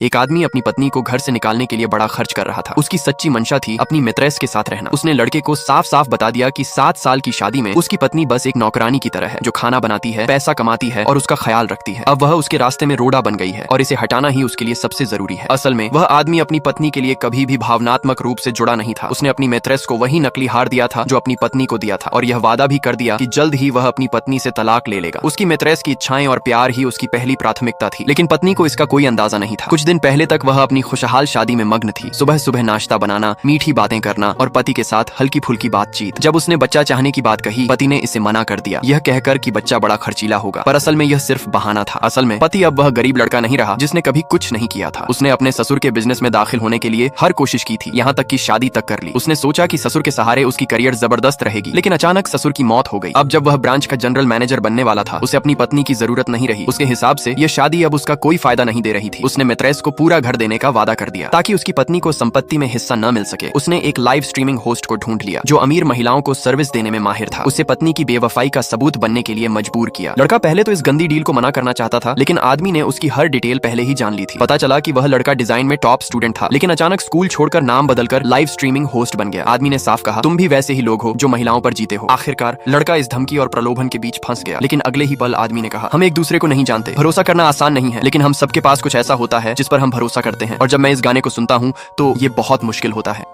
एक आदमी अपनी पत्नी को घर से निकालने के लिए बड़ा खर्च कर रहा था। उसकी सच्ची मंशा थी अपनी मित्रेस के साथ रहना। उसने लड़के को साफ साफ बता दिया कि 7 साल की शादी में उसकी पत्नी बस एक नौकरानी की तरह है, जो खाना बनाती है, पैसा कमाती है और उसका ख्याल रखती है। अब वह उसके रास्ते में रोड़ा बन गई है और इसे हटाना ही उसके लिए सबसे जरूरी है। असल में वह आदमी अपनी पत्नी के लिए कभी भी भावनात्मक रूप से जुड़ा नहीं था। उसने अपनी मित्रेस को वही नकली हार दिया था जो अपनी पत्नी को दिया था, और यह वादा भी कर दिया कि जल्द ही वह अपनी पत्नी से तलाक ले लेगा। उसकी मित्रेस की इच्छाएं और प्यार ही उसकी पहली प्राथमिकता थी, लेकिन पत्नी को इसका कोई अंदाजा नहीं था। कुछ दिन पहले तक वह अपनी खुशहाल शादी में मग्न थी। सुबह सुबह नाश्ता बनाना, मीठी बातें करना और पति के साथ हल्की फुल्की बातचीत। जब उसने बच्चा चाहने की बात कही, पति ने इसे मना कर दिया, यह कहकर कि बच्चा बड़ा खर्चीला होगा। पर असल में यह सिर्फ बहाना था। असल में पति अब वह गरीब लड़का नहीं रहा जिसने कभी कुछ नहीं किया था। उसने अपने ससुर के बिजनेस में दाखिल होने के लिए हर कोशिश की थी, यहाँ तक कि शादी तक कर ली। उसने सोचा कि ससुर के सहारे उसकी करियर जबरदस्त रहेगी, लेकिन अचानक ससुर की मौत हो गई। अब जब वह ब्रांच का जनरल मैनेजर बनने वाला था, उसे अपनी पत्नी की जरूरत नहीं रही। उसके हिसाब से यह शादी अब उसका कोई फायदा नहीं दे रही थी। उसने मित्रेस को पूरा घर देने का वादा कर दिया ताकि उसकी पत्नी को संपत्ति में हिस्सा न मिल सके। उसने एक लाइव स्ट्रीमिंग होस्ट को ढूंढ लिया जो अमीर महिलाओं को सर्विस देने में माहिर था। उसे पत्नी की बेवफाई का सबूत बनने के लिए मजबूर किया। लड़का पहले तो इस गंदी डील को मना करना चाहता था, लेकिन आदमी ने उसकी हर डिटेल पहले ही जान ली थी। पता चला कि वह लड़का डिजाइन में टॉप स्टूडेंट था, लेकिन अचानक स्कूल छोड़कर नाम बदलकर लाइव स्ट्रीमिंग होस्ट बन गया। आदमी ने साफ कहा, तुम भी वैसे ही लोग हो जो महिलाओं पर जीते हो। आखिरकार लड़का इस धमकी और प्रलोभन के बीच फंस गया, लेकिन अगले ही पल आदमी ने कहा, हम एक दूसरे को नहीं जानते। भरोसा करना आसान नहीं है, लेकिन हम सबके पास कुछ ऐसा होता है जिस पर हम भरोसा करते हैं। और जब मैं इस गाने को सुनता हूँ तो ये बहुत मुश्किल होता है।